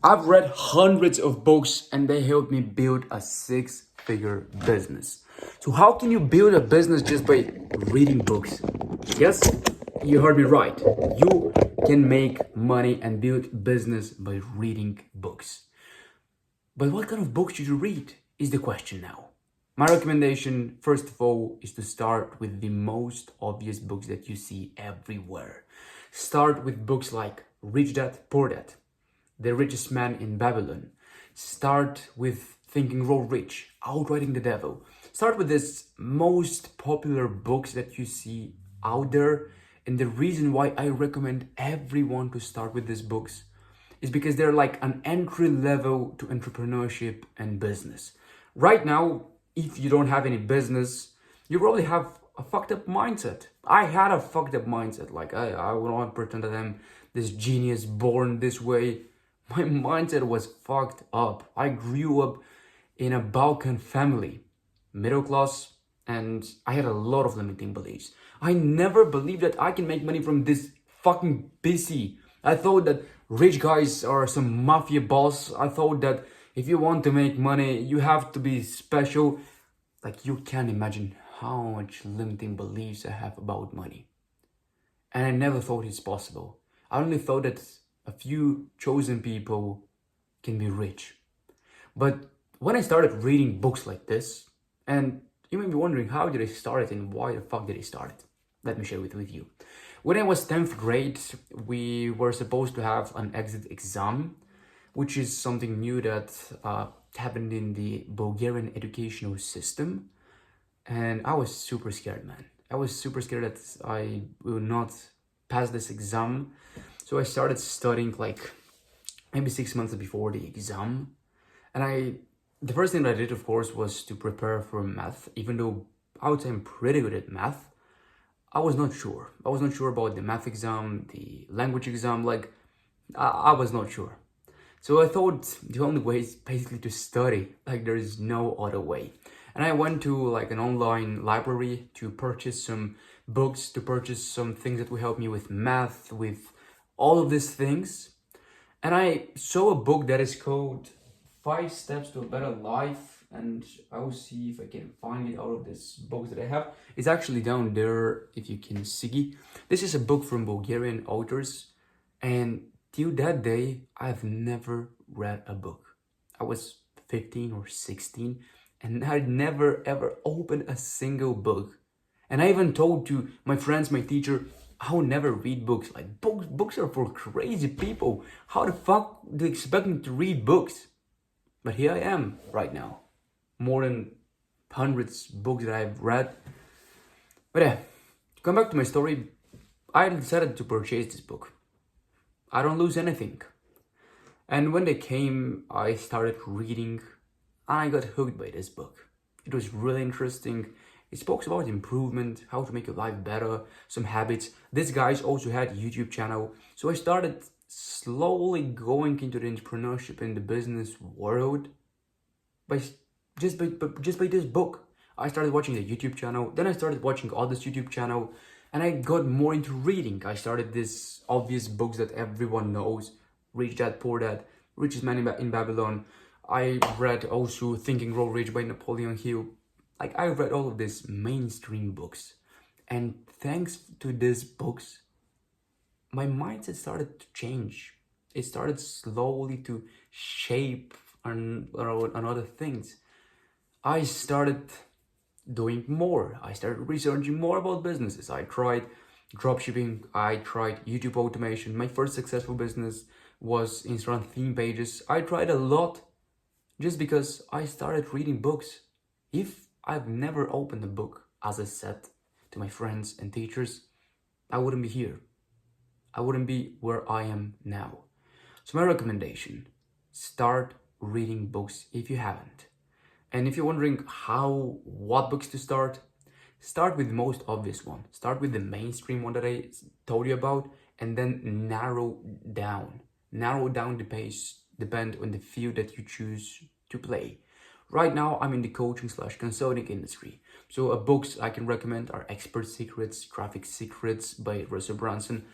I've read hundreds of books and they helped me build a six-figure business. So how can you build a business just by reading books? Yes, you heard me right. You can make money and build business by reading books. But what kind of books should you read is the question now. My recommendation, first of all, is to start with the most obvious books that you see everywhere. Start with books like Rich Dad, Poor Dad, The Richest Man in Babylon. Start with Think and Grow Rich, Outwitting the Devil. Start with this most popular books that you see out there. And the reason why I recommend everyone to start with these books is because they're like an entry level to entrepreneurship and business. Right now, if you don't have any business, you probably have a fucked up mindset. I had a fucked up mindset. Like, I would not pretend that I'm this genius born this way. My mindset was fucked up. I grew up in a Balkan family, middle class, and I had a lot of limiting beliefs. I never believed that I can make money from this fucking PC. I thought that rich guys are some mafia boss. I thought that if you want to make money, you have to be special. Like, you can't imagine how much limiting beliefs I have about money. And I never thought it's possible. I only thought that a few chosen people can be rich. But when I started reading books like this, and you may be wondering how did I start it and why the fuck did I start it? Let me share it with you. When I was 10th grade, we were supposed to have an exit exam, which is something new that happened in the Bulgarian educational system. And I was super scared, man. I was super scared that I will not pass this exam. So I started studying like maybe 6 months before the exam. And the first thing that I did, of course, was to prepare for math. Even though I would say I'm pretty good at math, I was not sure. I was not sure about the math exam, the language exam, like, I was not sure. So I thought the only way is basically to study, like there is no other way. And I went to like an online library to purchase some books, to purchase some things that will help me with math, with all of these things. And I saw a book that is called 5 Steps to a Better Life, and I will see if I can find it out of this book that I have. It's actually down there, if you can see. This is a book from Bulgarian authors, and till that day, I've never read a book. I was 15 or 16, and I'd never ever opened a single book. And I even told to my friends, my teacher, I will never read books. Like, books are for crazy people. How the fuck do you expect me to read books? But here I am right now. More than hundreds books that I've read. But yeah, to come back to my story, I decided to purchase this book. I don't lose anything. And when they came, I started reading, and I got hooked by this book. It was really interesting. It spoke about improvement, how to make your life better, some habits. This guy's also had a YouTube channel. So I started slowly going into the entrepreneurship and the business world by just by this book. I started watching the YouTube channel, then I started watching others' YouTube channel, and I got more into reading. I started these obvious books that everyone knows: Rich Dad, Poor Dad, Richest Man in Babylon. I read also Think and Grow Rich by Napoleon Hill. Like, I read all of these mainstream books, and thanks to these books, my mindset started to change. It started slowly to shape on other things. I started doing more. I started researching more about businesses. I tried dropshipping. I tried YouTube automation. My first successful business was Instagram theme pages. I tried a lot just because I started reading books. If I've never opened a book, as I said to my friends and teachers, I wouldn't be here. I wouldn't be where I am now. So my recommendation, start reading books if you haven't. And if you're wondering what books to start with the most obvious one. Start with the mainstream one that I told you about, and then narrow down the pace, depend on the field that you choose to play. Right now, I'm in the coaching/consulting industry. So books I can recommend are Expert Secrets, Traffic Secrets by Russell Brunson,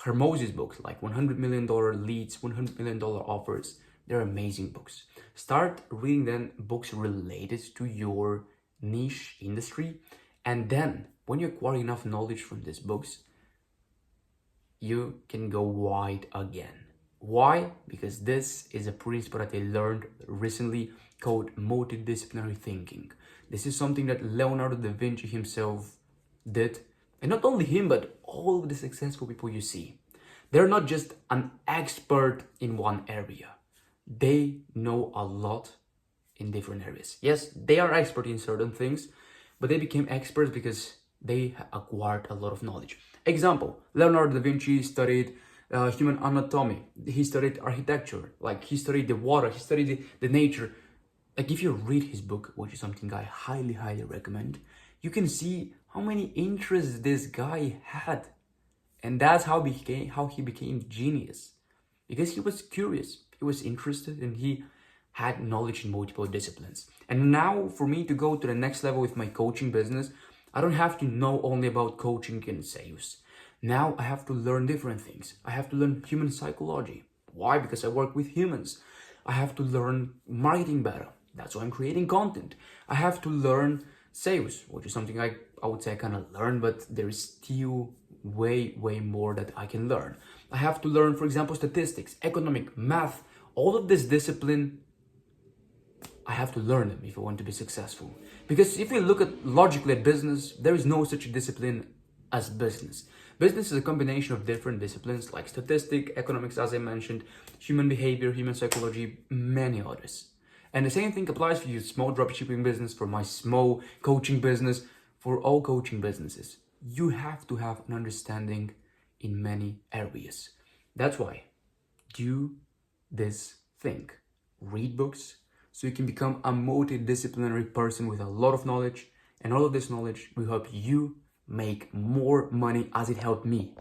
Hormozi's books like $100 million leads, $100 million offers. They're amazing books. Start reading then books related to your niche industry, and then when you acquire enough knowledge from these books, you can go wide again. Why? Because this is a principle that I learned recently called multidisciplinary thinking. This is something that Leonardo da Vinci himself did, and not only him, but all of the successful people you see. They're not just an expert in one area. They know a lot in different areas. Yes, they are expert in certain things, but they became experts because they acquired a lot of knowledge. Example, Leonardo da Vinci studied human anatomy. He studied architecture, like he studied the water, he studied the nature. Like if you read his book, which is something I highly recommend, you can see how many interests this guy had. And that's how he became genius. Because he was curious, he was interested, and he had knowledge in multiple disciplines. And now for me to go to the next level with my coaching business, I don't have to know only about coaching and sales. Now I have to learn different things. I have to learn human psychology. Why? Because I work with humans. I have to learn marketing better. That's why I'm creating content. I have to learn sales, which is something I would say I kind of learned, but there is still way more that I can learn. I have to learn, for example, statistics, economic, math, all of this discipline. I have to learn them if I want to be successful. Because if you look at logically at business, there is no such discipline as business. Business is a combination of different disciplines like statistics, economics, as I mentioned, human behavior, human psychology, many others. And the same thing applies for your small dropshipping business, for my small coaching business, for all coaching businesses. You have to have an understanding in many areas. That's why do this thing. Read books so you can become a multidisciplinary person with a lot of knowledge, and all of this knowledge will help you make more money as it helped me.